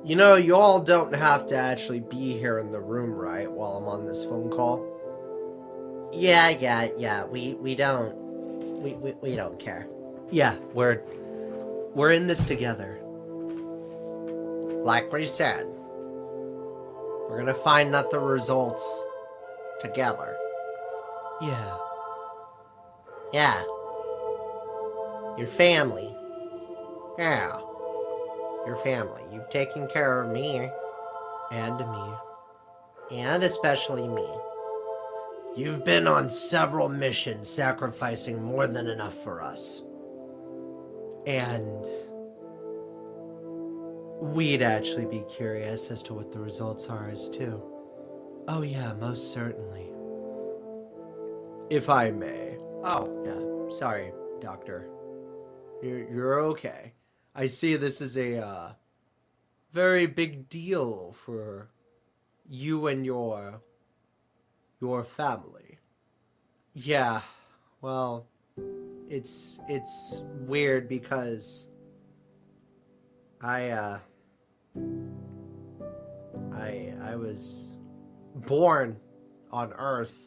You know, you all don't have to actually be here in the room, right, while I'm on this phone call? Yeah. We don't care. Yeah, we're in this together. Like we said, we're gonna find out the results together. Yeah. Yeah. Your family. Yeah. Your family. You've taken care of me. And me. And especially me. You've been on several missions, sacrificing more than enough for us. And we'd actually be curious as to what the results are as too. Oh yeah, most certainly. If I may. Oh, yeah. Sorry, Doctor. You're okay. I see this is a very big deal for you and your family. Yeah. Well, it's weird because I I was born on Earth,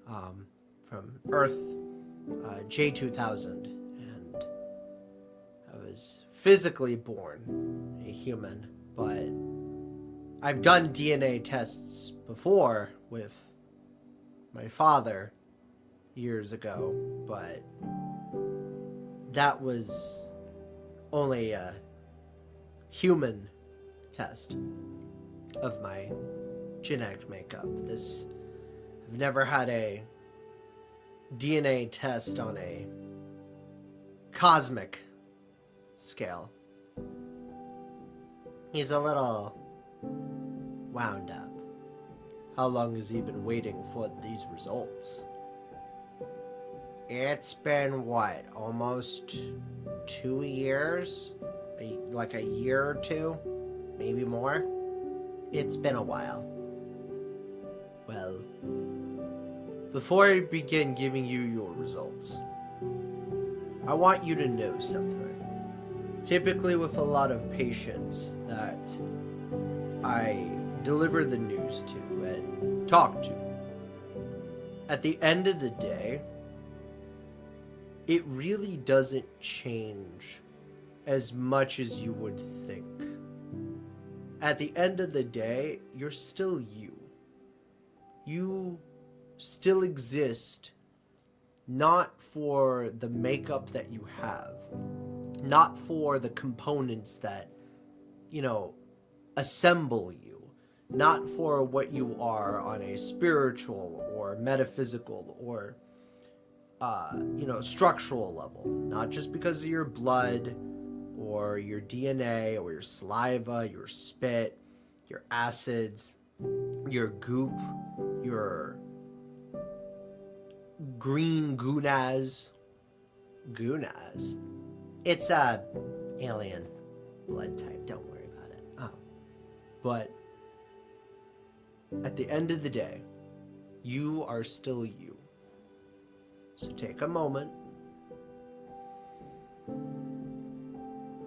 from Earth J2000, and I was physically born a human, but I've done DNA tests before with my father years ago, but that was only a human test of my genetic makeup. I've never had a DNA test on a cosmic scale. He's a little wound up. How long has he been waiting for these results? It's been what, almost 2 years? Like a year or two? Maybe more? It's been a while. Well, before I begin giving you your results, I want you to know something. Typically with a lot of patients that I deliver the news to and talk to, at the end of the day, it really doesn't change as much as you would think. At the end of the day, you're still you. You still exist, not for the makeup that you have, not for the components that, assemble you, not for what you are on a spiritual or metaphysical or structural level. Not just because of your blood or your DNA or your saliva, your spit, your acids, your goop, your green gunaz. Gunaz? It's a alien blood type, don't worry about it. Oh. But at the end of the day, you are still you. So take a moment.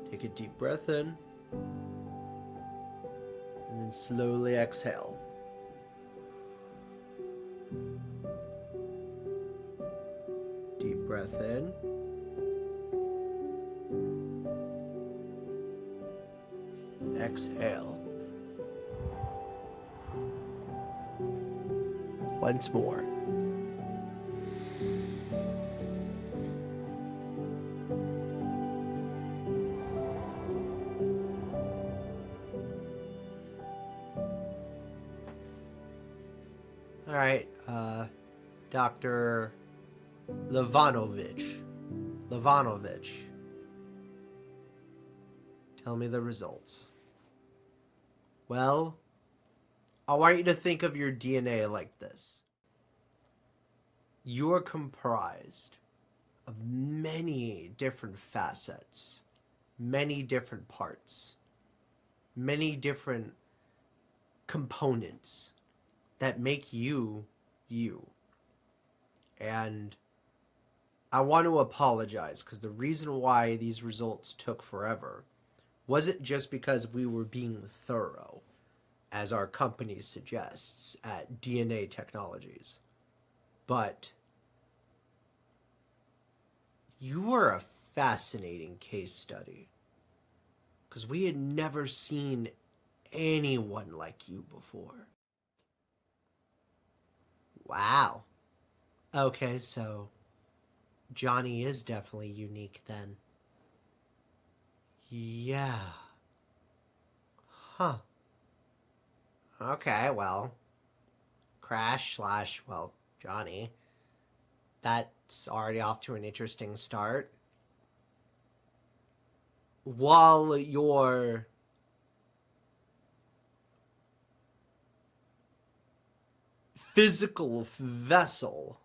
Take a deep breath in. And then slowly exhale. Deep breath in. Exhale. Once more. All right, Dr. Levanovich. Tell me the results. Well, I want you to think of your DNA like this. You are comprised of many different facets, many different parts, many different components that make you, you. And I want to apologize because the reason why these results took forever wasn't just because we were being thorough, as our company suggests at DNA Technologies, but you were a fascinating case study, because we had never seen anyone like you before. Wow. Okay, so Johnny is definitely unique then. Yeah. Huh. Okay, well, Crash slash, well, Johnny. That's already off to an interesting start. While your physical vessel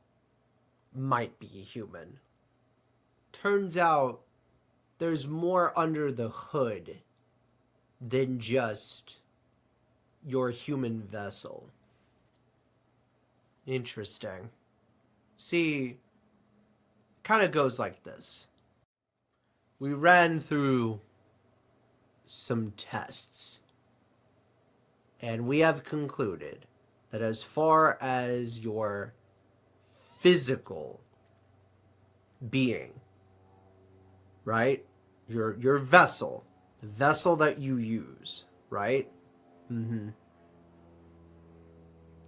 might be human, turns out there's more under the hood than just your human vessel. Interesting. See, kind of goes like this. We ran through some tests, and we have concluded that as far as your physical being, right? Your vessel, the vessel that you use, right? Mm-hmm.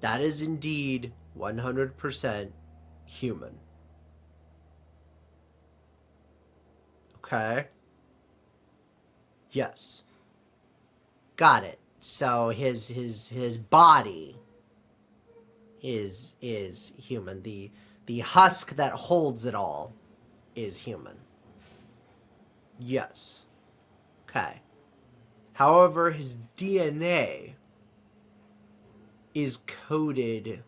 That is indeed 100% human. Okay. Yes. Got it. So his body is human. The husk that holds it all is human. Yes. Okay. However, his DNA is coded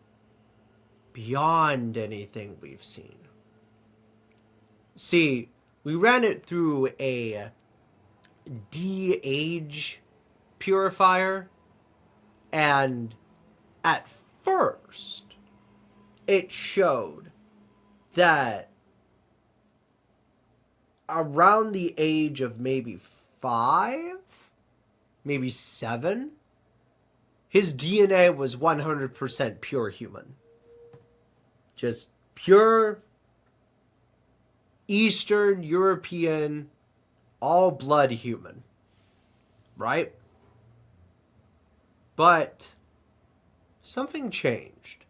beyond anything we've seen. See, we ran it through a de-age purifier, and at first it showed that around the age of maybe 5, maybe 7, his DNA was 100% pure human. Just pure Eastern European, all blood human. Right? But something changed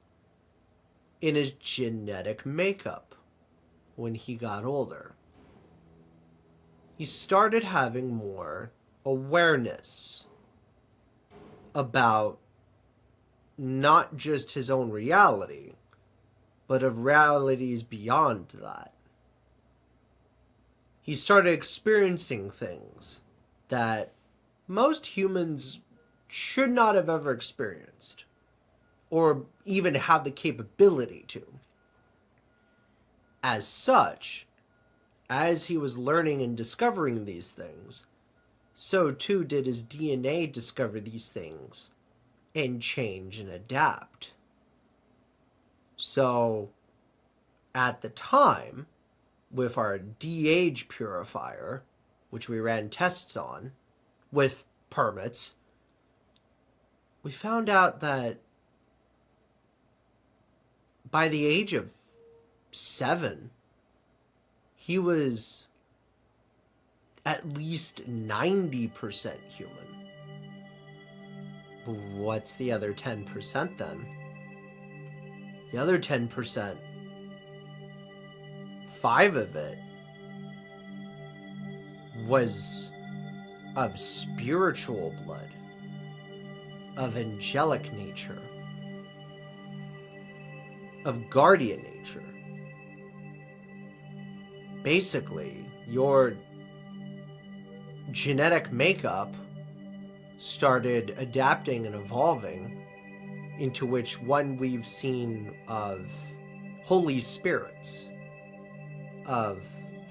in his genetic makeup when he got older. He started having more awareness about not just his own reality, but of realities beyond that. He started experiencing things that most humans should not have ever experienced, or even have the capability to. As such, as he was learning and discovering these things, so too did his DNA discover these things and change and adapt. So, at the time, with our de-age purifier, which we ran tests on, with permits, we found out that by the age of 7, he was at least 90% human. What's the other 10% then? The other 10%, 5 of it was of spiritual blood, of angelic nature, of guardian nature. Basically, your genetic makeup started adapting and evolving into which one we've seen of holy spirits, of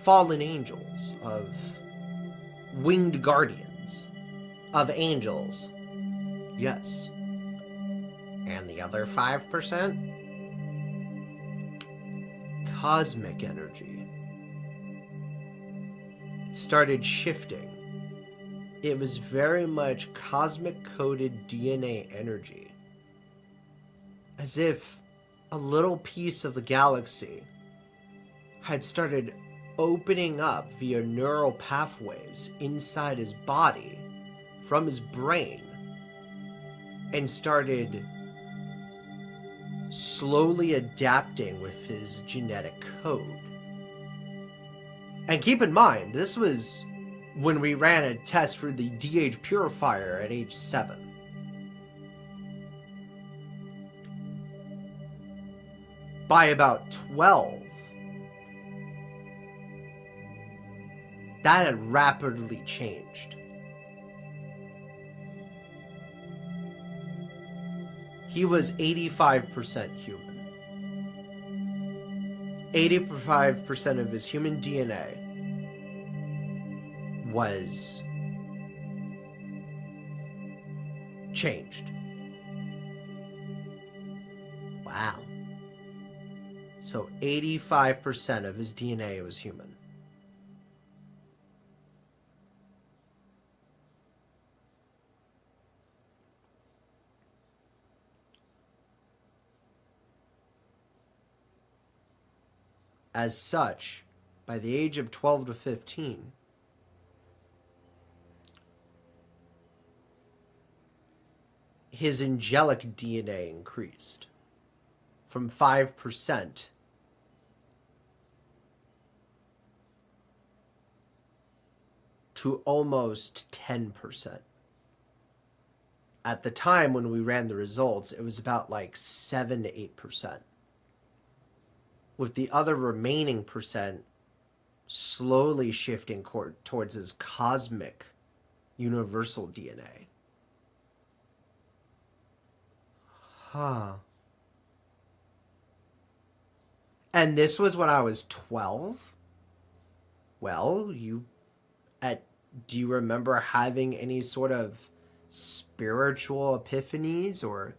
fallen angels, of winged guardians, of angels. Yes. And the other 5%? Cosmic energy. It started shifting it was very much cosmic coded DNA energy. As if a little piece of the galaxy had started opening up via neural pathways inside his body from his brain and started slowly adapting with his genetic code. And keep in mind, this was when we ran a test for the DH purifier at age 7. By about 12, that had rapidly changed. He was 85% human. 85% of his human DNA was changed. Wow. So 85% of his DNA was human. As such, by the age of 12 to 15, his angelic DNA increased from 5% to almost 10%. At the time when we ran the results, it was about like 7 to 8%. With the other remaining percent slowly shifting towards his cosmic universal DNA. Huh. And this was when I was 12? Well, do you remember having any sort of spiritual epiphanies or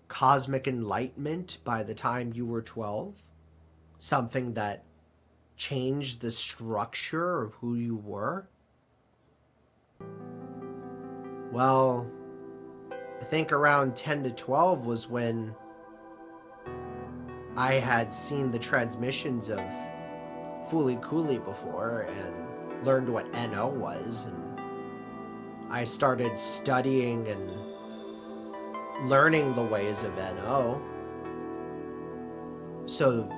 cosmic enlightenment by the time you were 12? Something that changed the structure of who you were? Well, I think around 10 to 12 was when I had seen the transmissions of Fooly Cooley before and learned what NO was, and I started studying and learning the ways of NO. So,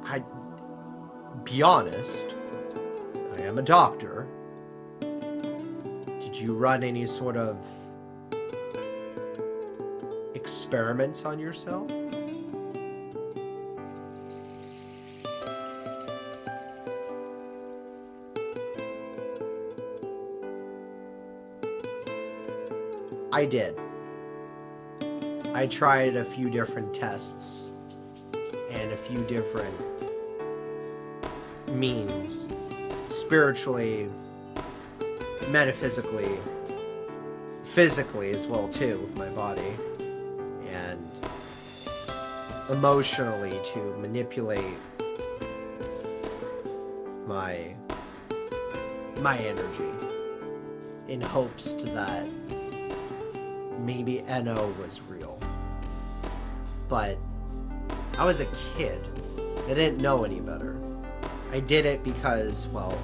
I'd be honest, I am a doctor. Did you run any sort of experiments on yourself? I did. I tried a few different tests and a few different means, spiritually, metaphysically, physically as well too, with my body, and emotionally to manipulate my energy in hopes that maybe NO was real. But I was a kid. I didn't know any better. I did it because, well,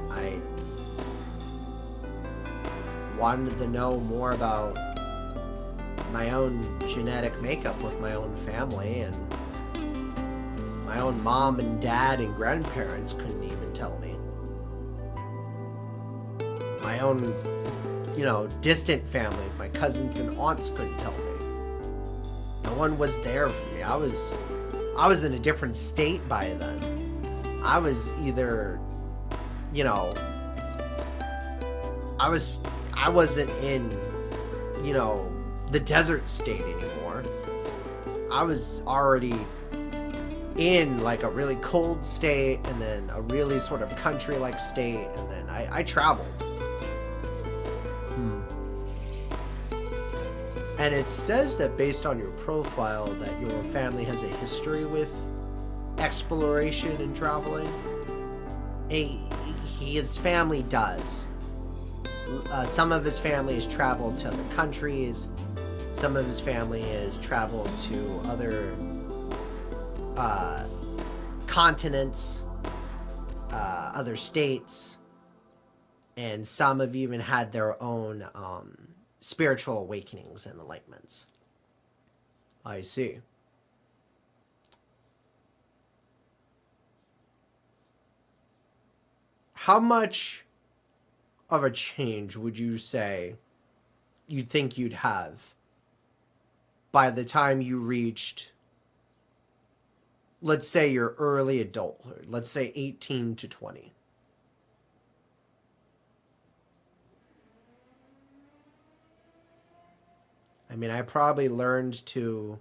I wanted to know more about my own genetic makeup with my own family, and my own mom and dad and grandparents couldn't even tell me. My own, distant family, my cousins and aunts couldn't tell me. No one was there for me. I was in a different state by then. I was either, I wasn't in, the desert state anymore. I was already in like a really cold state, and then a really sort of country-like state, and then I traveled. And it says that based on your profile that your family has a history with exploration and traveling. his family does. Some of his family has traveled to other countries. Some of his family has traveled to other continents, other states, and some have even had their own spiritual awakenings and enlightenments. I see. How much of a change would you say you'd think you'd have by the time you reached, let's say, your early adulthood, let's say 18 to 20? I mean, I probably learned to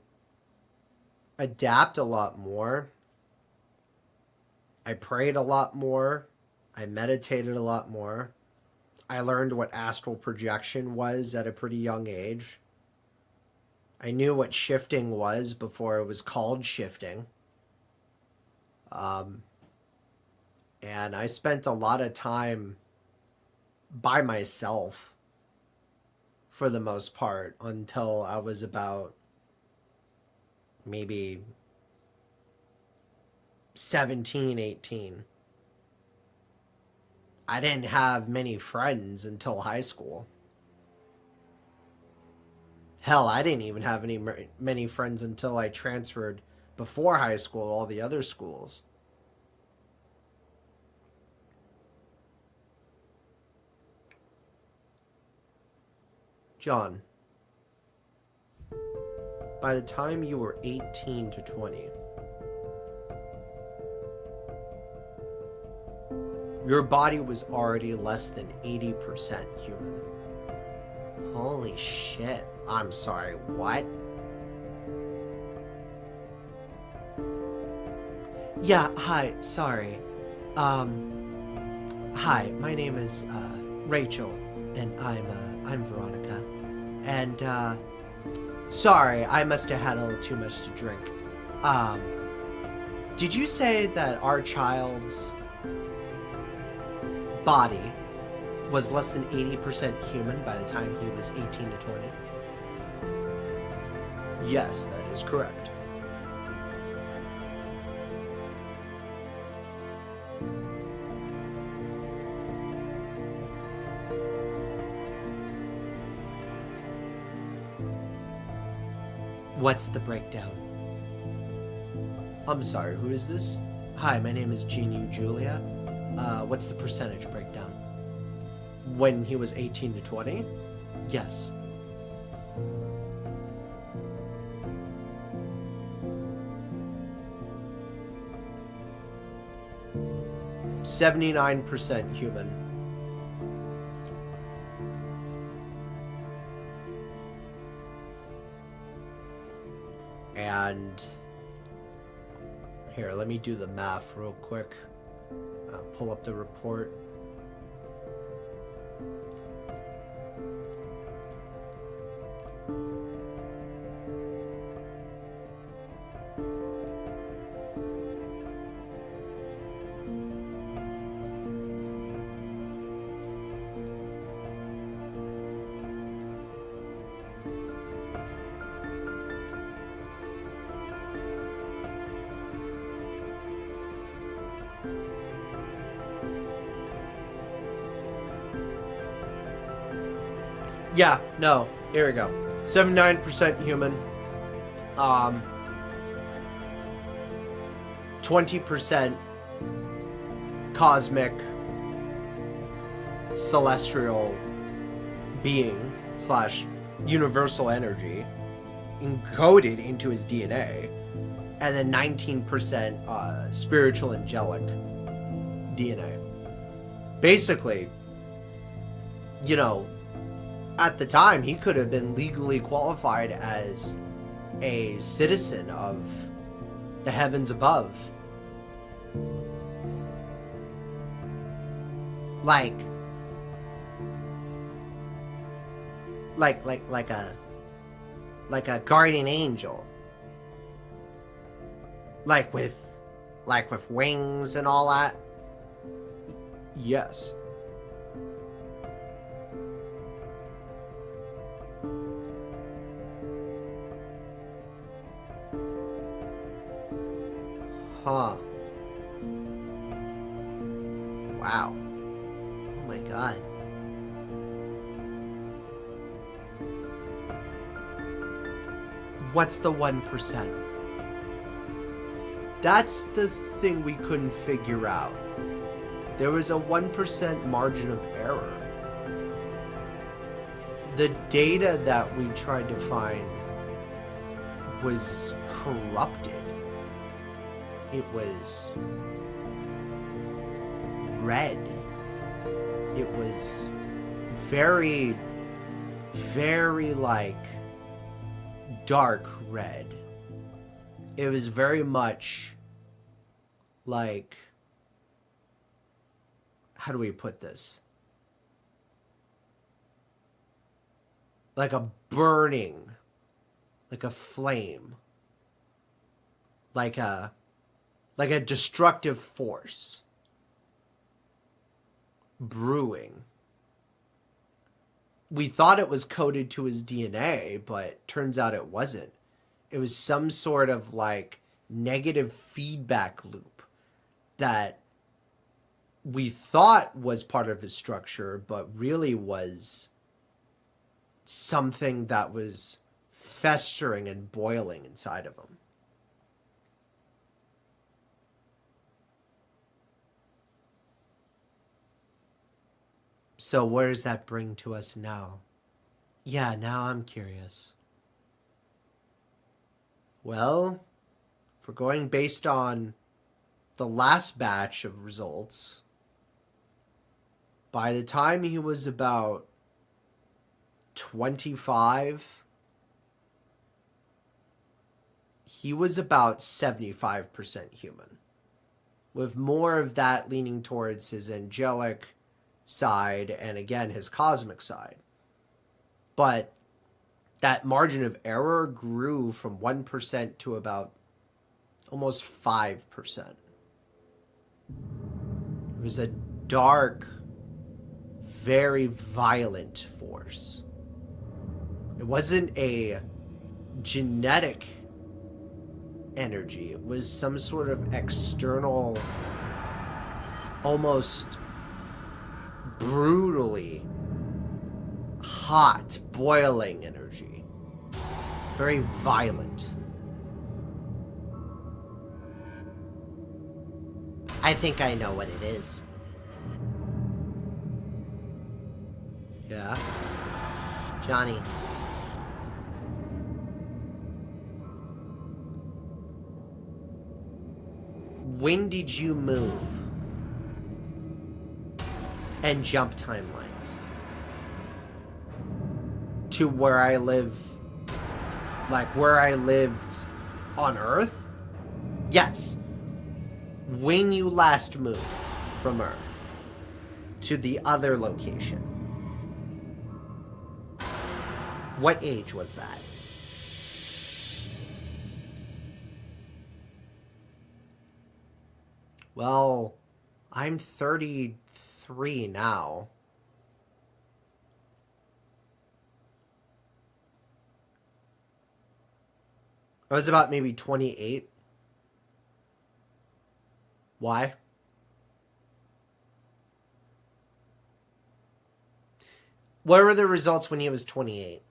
adapt a lot more. I prayed a lot more. I meditated a lot more. I learned what astral projection was at a pretty young age. I knew what shifting was before it was called shifting. And I spent a lot of time by myself for the most part until I was about maybe 17, 18. I didn't have many friends until high school. Hell, I didn't even have many friends until I transferred before high school to all the other schools. John, by the time you were 18 to 20, your body was already less than 80% human. Holy shit. I'm sorry, what? Yeah, hi, sorry. Hi, my name is Rachel, and I'm Veronica. And sorry, I must have had a little too much to drink. Did you say that our child's body was less than 80% human by the time he was 18 to 20? Yes, that is correct. What's the breakdown? I'm sorry, who is this? Hi, my name is Genu Julia. What's the percentage breakdown? When he was 18 to 20? Yes. %79 human. And here, let me do the math real quick. I'll pull up the report. Yeah, no, here we go. 79% human. 20% cosmic celestial being / universal energy encoded into his DNA, and then 19% spiritual angelic DNA. Basically, you know, at the time, he could have been legally qualified as a citizen of the heavens above. Like a guardian angel. Like with wings and all that. Yes. Huh. Wow. Oh my god. What's the 1%? That's the thing we couldn't figure out. There was a 1% margin of error. The data that we tried to find was corrupted. It was red. It was very, very like dark red. It was very much like, how do we put this? Like a burning, like a flame, like a destructive force brewing. We thought it was coded to his DNA, but turns out it wasn't. It was some sort of like negative feedback loop that we thought was part of his structure, but really was something that was festering and boiling inside of him. So where does that bring to us now? Yeah, now I'm curious. Well, if we're going based on the last batch of results, by the time he was about 25, he was about 75% human, with more of that leaning towards his angelic side and again his cosmic side. But that margin of error grew from 1% to about almost 5%. It was a dark, very violent force. It wasn't a genetic energy. It was some sort of external, almost brutally hot, boiling energy. Very violent. I think I know what it is. Yeah? Johnny. When did you move and jump timelines? To where I live, like where I lived on Earth? Yes. When you last moved from Earth to the other location. What age was that? Well, I'm 33 now. I was about maybe 28. Why? What were the results when he was 28?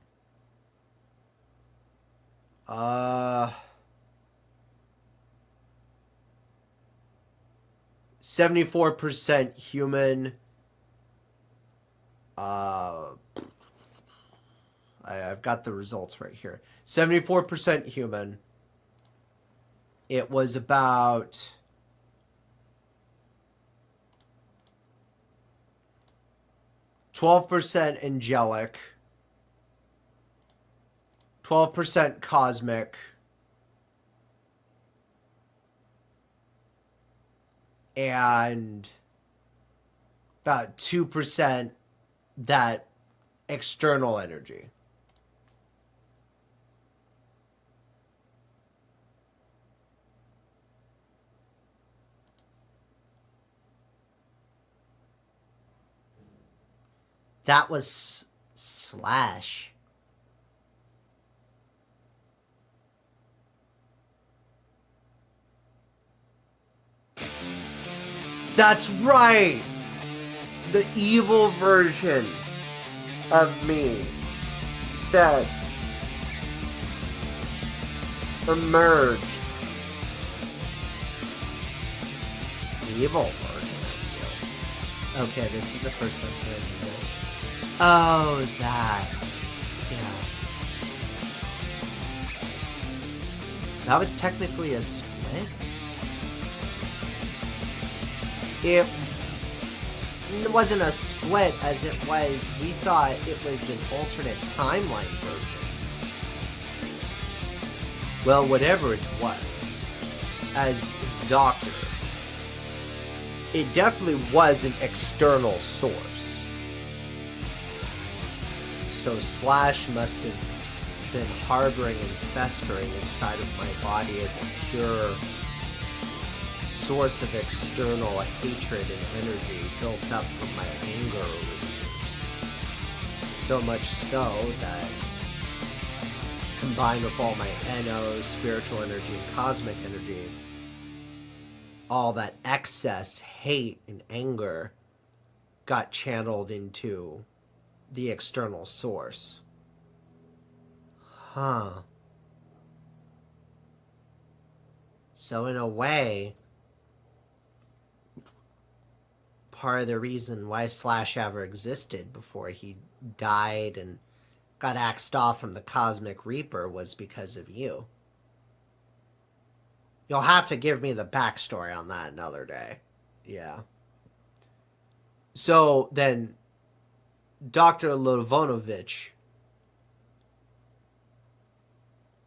74% human. I've got the results right here. 74% human. It was about 12% angelic, 12% cosmic, and about 2% that external energy. That was Slash. That's right! The evil version of me that emerged. The evil version of you. Okay, this is the first time hearing this. Oh, that. Yeah. That was technically a split? It wasn't a split as it was. We thought it was an alternate timeline version. Well, whatever it was, as its doctor, it definitely was an external source. So Slash must have been harboring and festering inside of my body as a pure source of external hatred and energy built up from my anger over the years. So much so that, combined with all my NO, spiritual energy, and cosmic energy, all that excess hate and anger got channeled into the external source. Huh. So in a way, part of the reason why Slash ever existed before he died and got axed off from the Cosmic Reaper was because of you. You'll have to give me the backstory on that another day. Yeah. So then, Dr. Livonovich,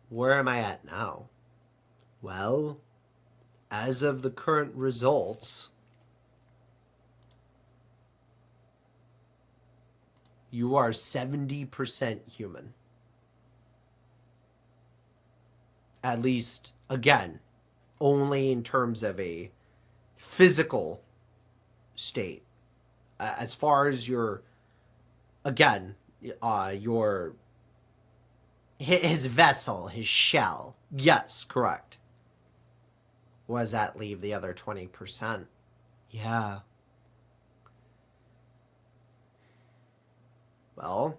where am I at now? Well, as of the current results, you are 70% human. At least, again, only in terms of a physical state. As far as your, again, his vessel, his shell. Yes, correct. What does that leave the other 20%? Yeah. Well,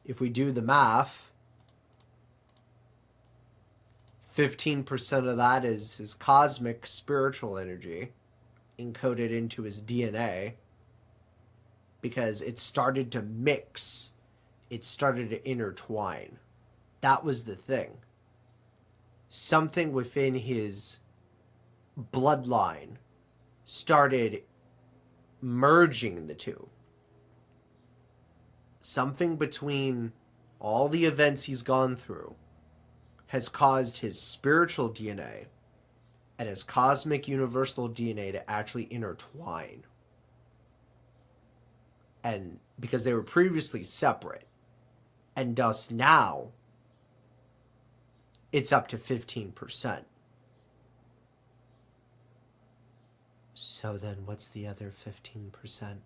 if we do the math, 15% of that is his cosmic spiritual energy encoded into his DNA, because it started to mix. It started to intertwine. That was the thing. Something within his bloodline started merging the two. Something between all the events he's gone through has caused his spiritual DNA and his cosmic universal DNA to actually intertwine. And because they were previously separate, and thus now it's up to 15%. So then what's the other 15%?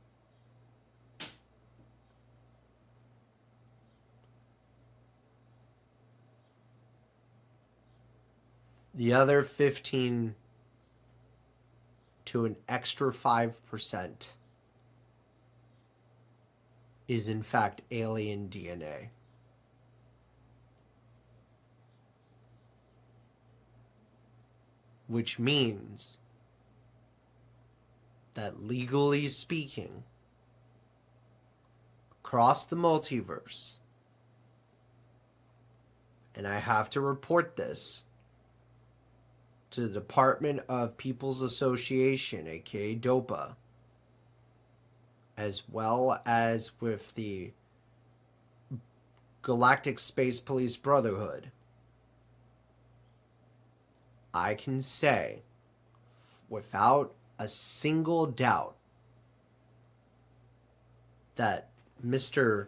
The other 15 to an extra 5% is in fact alien DNA. Which means that, legally speaking, across the multiverse, and I have to report this to the Department of People's Association, aka DOPA, as well as with the Galactic Space Police Brotherhood, I can say, without a single doubt, that Mr.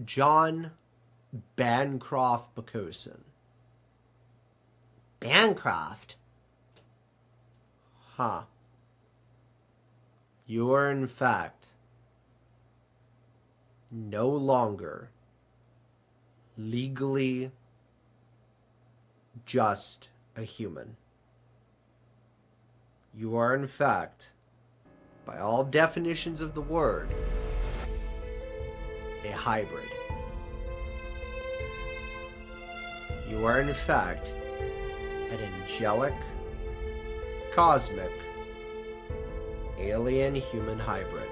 John Bancroft Bacosin. Bancroft? Huh. You are, in fact, no longer legally just a human. You are, in fact, by all definitions of the word, a hybrid. You are, in fact, an angelic, cosmic, alien-human hybrid.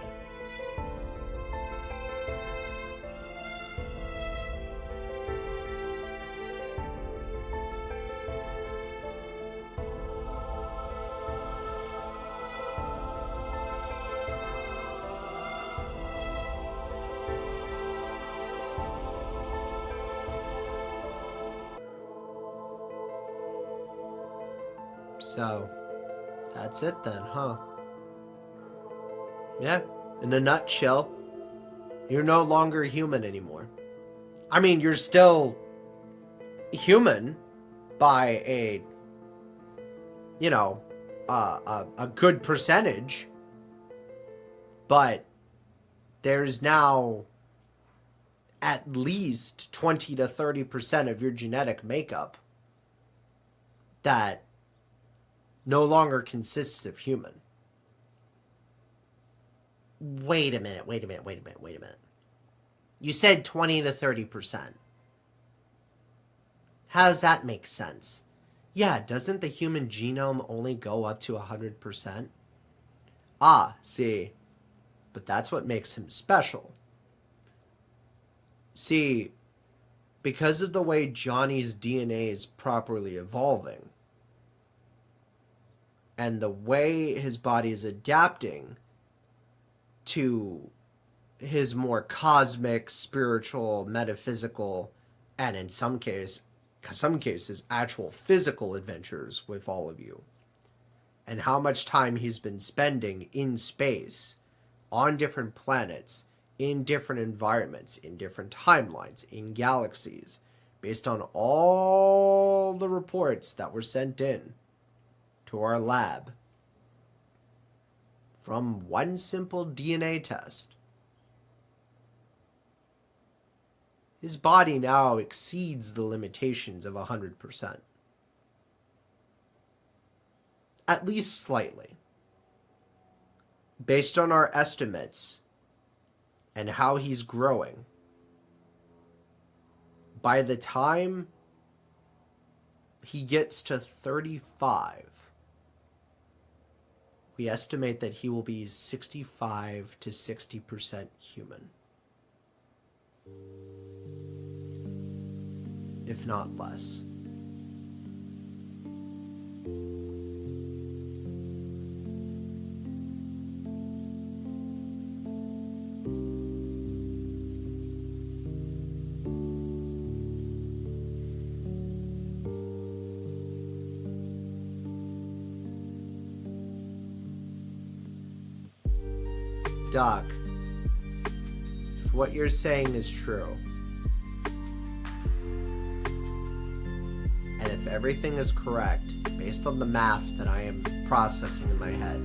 So, that's it then, huh? Yeah, in a nutshell, you're no longer human anymore. I mean, you're still human by a good percentage, but there's now at least 20 to 30% of your genetic makeup that no longer consists of human. Wait a minute. You said 20 to 30%. How does that make sense? Yeah, doesn't the human genome only go up to 100%? Ah, see. But that's what makes him special. See, because of the way Johnny's DNA is properly evolving, and the way his body is adapting to his more cosmic, spiritual, metaphysical, and in some cases, actual physical adventures with all of you, and how much time he's been spending in space, on different planets, in different environments, in different timelines, in galaxies, based on all the reports that were sent in to our lab from one simple DNA test. His body now exceeds the limitations of 100%. At least slightly. Based on our estimates and how he's growing, by the time he gets to 35, we estimate that he will be 65 to 60% human. If not less. Doc, if what you're saying is true, and if everything is correct, based on the math that I am processing in my head,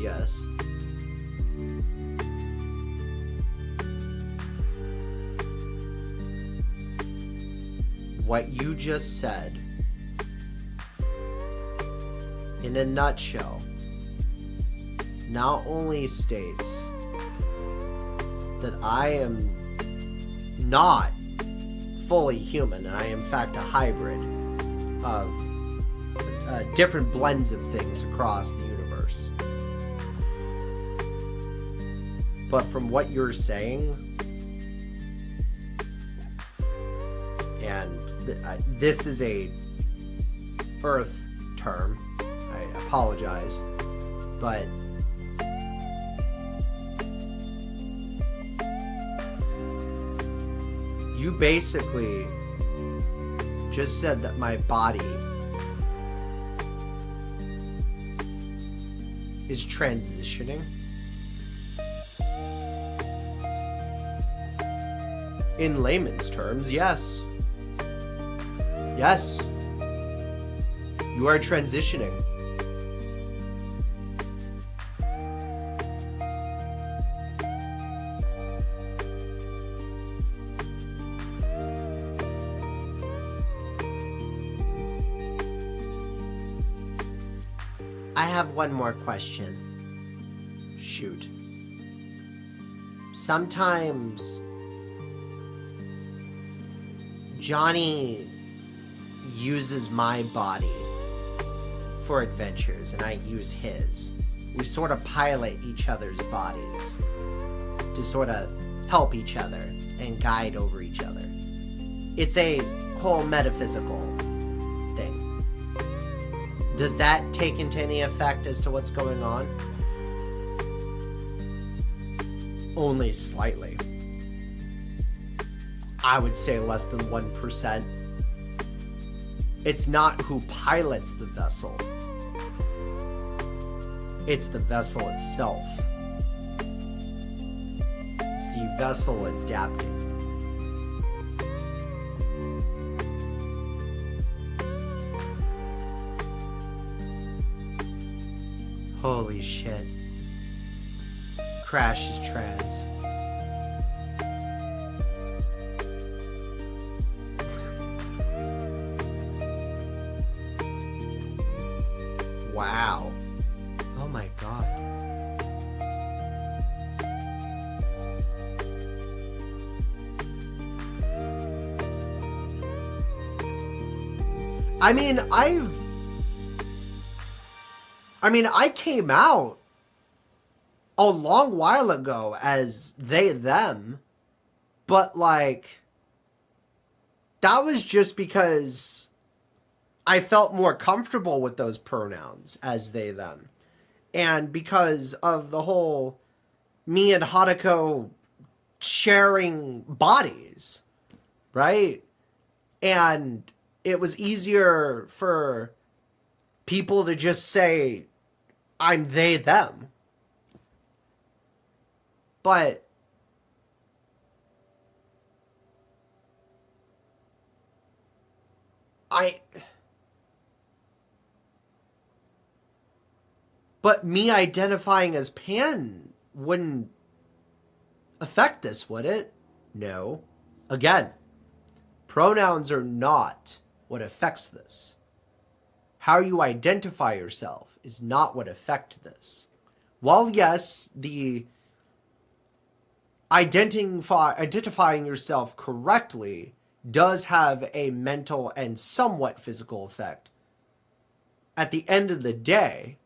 yes. What you just said, in a nutshell, not only states that I am not fully human, and I am in fact a hybrid of different blends of things across the universe. But from what you're saying, and this is a Earth term, I apologize, but you basically just said that my body is transitioning. In layman's terms, yes. Yes. You are transitioning. I have one more question. Shoot. Sometimes Johnny uses my body for adventures, and I use his. We sort of pilot each other's bodies to sort of help each other and guide over each other. It's a whole metaphysical thing. Does that take into any effect as to what's going on? Only slightly. I would say less than 1%. It's not who pilots the vessel. It's the vessel itself. It's the vessel adapting. Holy shit. Crash is trans. Wow. Oh my god. I mean, I came out a long while ago as they, them, but like, that was just because I felt more comfortable with those pronouns as they, them. And because of the whole me and Hadako sharing bodies, right? And it was easier for people to just say, I'm they, them. But But me identifying as pan wouldn't affect this, would it? No. Again, pronouns are not what affects this. How you identify yourself is not what affects this. While yes, the identifying yourself correctly does have a mental and somewhat physical effect, at the end of the day,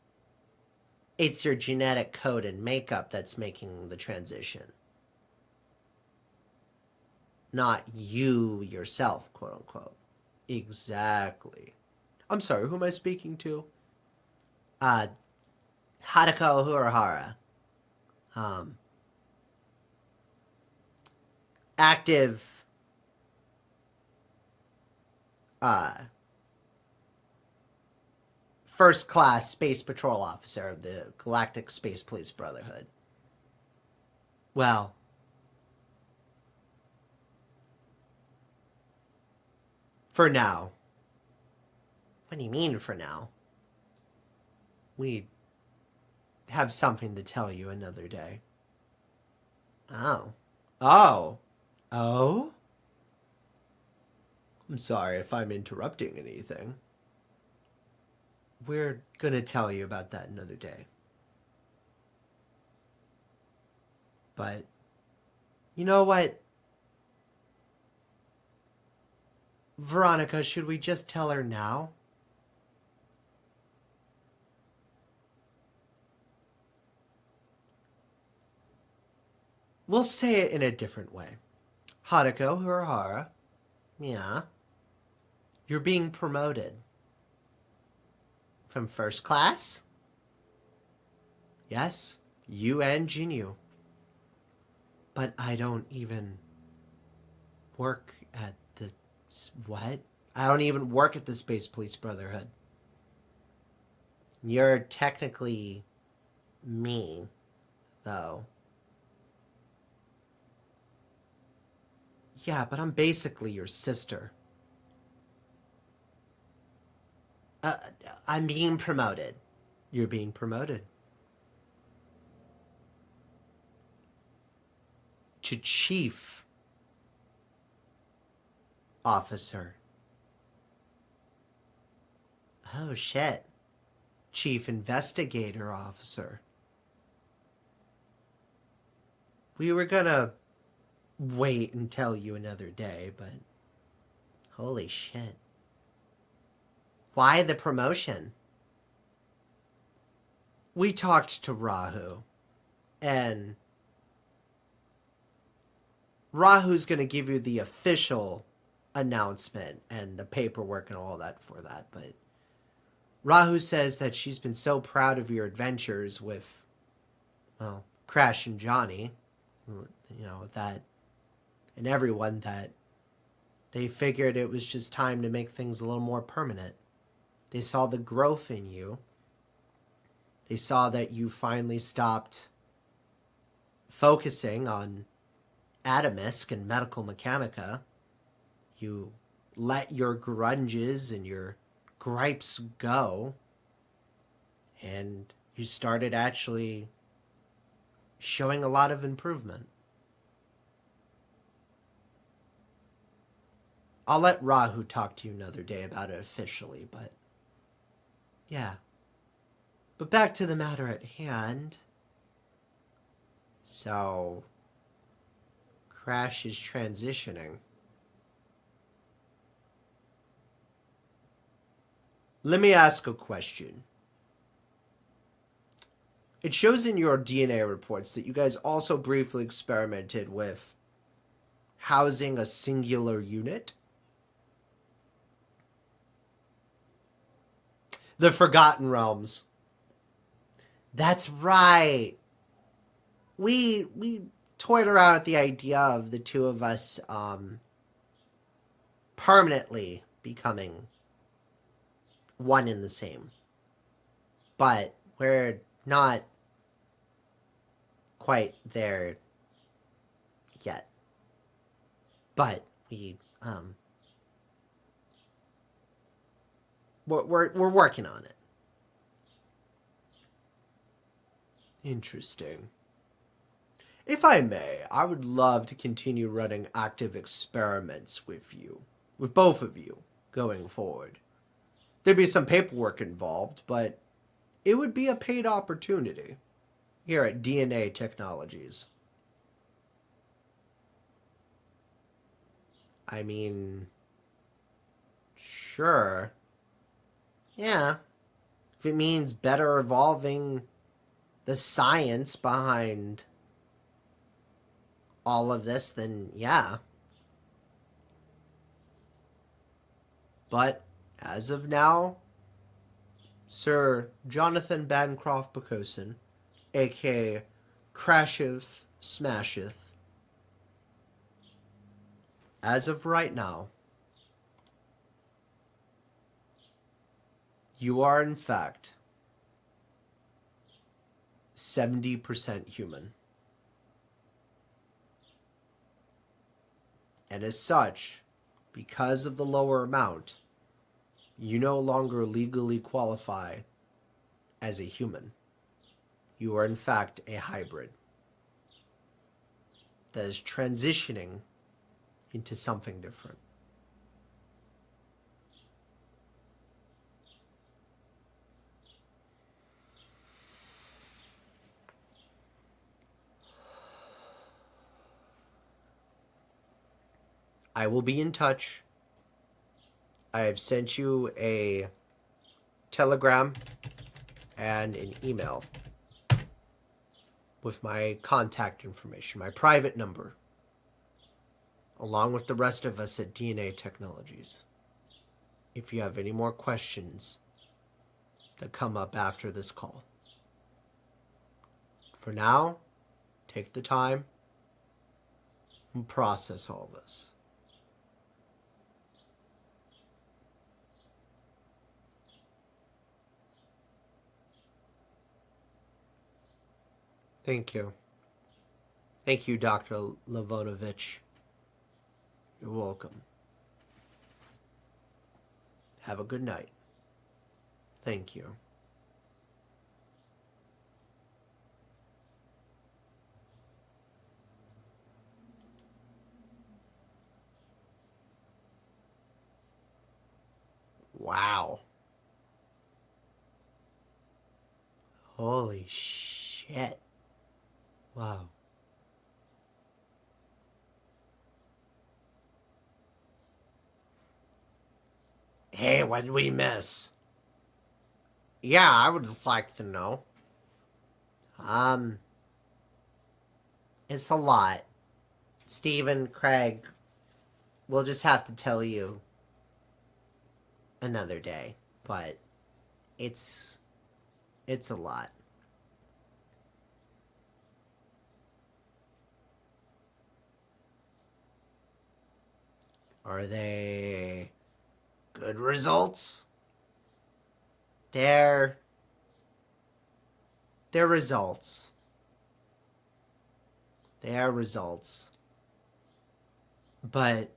it's your genetic code and makeup that's making the transition. Not you yourself, quote unquote. Exactly. I'm sorry, who am I speaking to? Hadako Urahara. Active first class space patrol officer of the Galactic Space Police Brotherhood. Well, for now. What do you mean for now? We have something to tell you another day. Oh. Oh. Oh? I'm sorry if I'm interrupting anything. We're gonna tell you about that another day. But, you know what? Veronica, should we just tell her now? We'll say it in a different way. Hadako Urahara. Yeah. You're being promoted. From first class? Yes, you and Jinyu. But I don't even work at the... What? I don't even work at the Space Police Brotherhood. You're technically me, though. Yeah, but I'm basically your sister. I'm being promoted. You're being promoted. To chief officer. Oh, shit. Chief Investigator Officer. We were gonna wait and tell you another day, but holy shit. Why the promotion? We talked to Rahu, and Rahu's gonna give you the official announcement and the paperwork and all that for that, but Rahu says that she's been so proud of your adventures with, well, Crash and Johnny, that, and everyone, that they figured it was just time to make things a little more permanent. They saw the growth in you. They saw that you finally stopped focusing on Atomisk and Medical Mechanica. You let your grunges and your gripes go, and you started actually showing a lot of improvement. I'll let Rahu talk to you another day about it officially, but yeah. But back to the matter at hand. So, Crash is transitioning. Let me ask a question. It shows in your DNA reports that you guys also briefly experimented with housing a singular unit. The Forgotten Realms. That's right. We toyed around at the idea of the two of us permanently becoming one and the same. But we're not quite there yet. But we're working on it. Interesting. If I may, I would love to continue running active experiments with you, with both of you, going forward. There'd be some paperwork involved, but it would be a paid opportunity here at DNA Technologies. I mean, sure. Yeah. If it means better evolving the science behind all of this, then yeah. But as of now, Sir Jonathan Bancroft Bacosin, aka Crasheth Smasheth, as of right now, you are in fact 70% human. And as such, because of the lower amount, you no longer legally qualify as a human. You are in fact a hybrid that is transitioning into something different. I will be in touch. I have sent you a telegram and an email with my contact information, my private number, along with the rest of us at DNA Technologies. If you have any more questions that come up after this call. For now, take the time and process all this. Thank you. Thank you, Dr. Lavonovich. You're welcome. Have a good night. Thank you. Wow. Holy shit. Wow. Hey, what did we miss? Yeah, I would like to know. It's a lot. Stephen, Craig, we'll just have to tell you another day, but it's a lot. Are they good results? They're results. They are results. But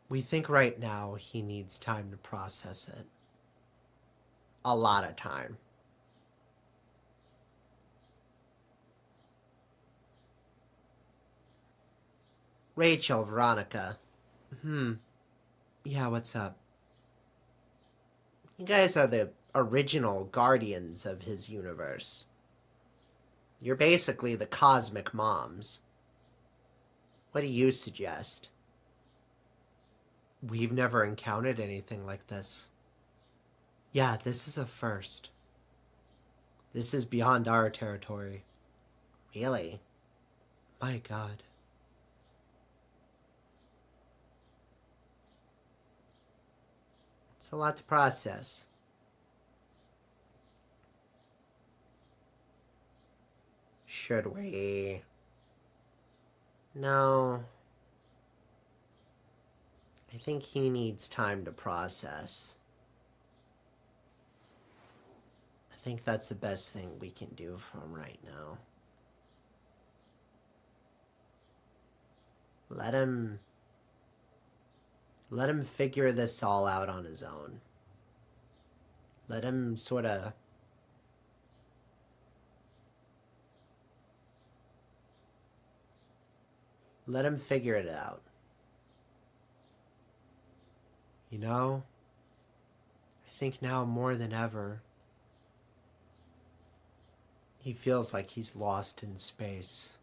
we think right now he needs time to process it. A lot of time. Rachel, Veronica. Yeah, what's up? You guys are the original guardians of his universe. You're basically the cosmic moms. What do you suggest? We've never encountered anything like this. Yeah, this is a first. This is beyond our territory. Really? My God. It's a lot to process. Should we? No. I think he needs time to process. I think that's the best thing we can do for him right now. Let him figure this all out on his own. Let him sort of let him figure it out. You know, I think now more than ever, he feels like he's lost in space.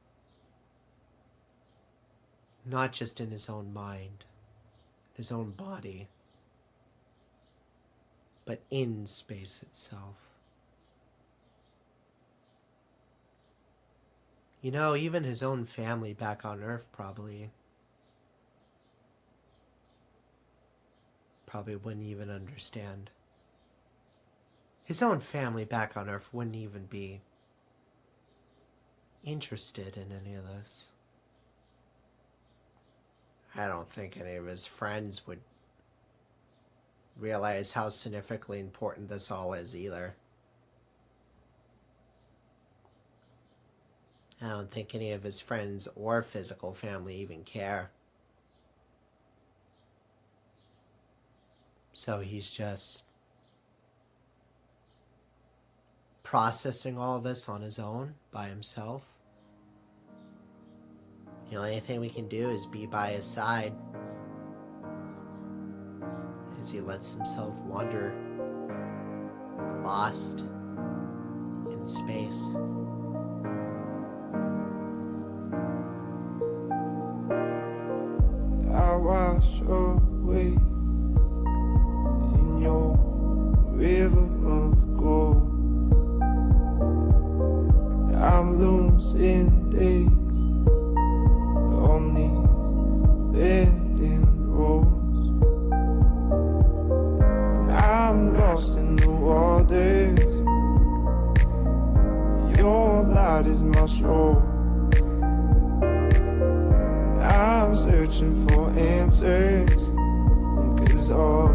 Not just in his own mind, his own body, but in space itself. You know, even his own family back on Earth probably wouldn't even understand. His own family back on Earth wouldn't even be interested in any of this. I don't think any of his friends would realize how significantly important this all is either. I don't think any of his friends or physical family even care. So he's just processing all this on his own, by himself. The only thing we can do is be by his side as he lets himself wander, lost in space. I wash away in your river of gold. I'm losing days on these bending roads, and I'm lost in the waters. Your light is my shore. I'm searching for answers, 'cause all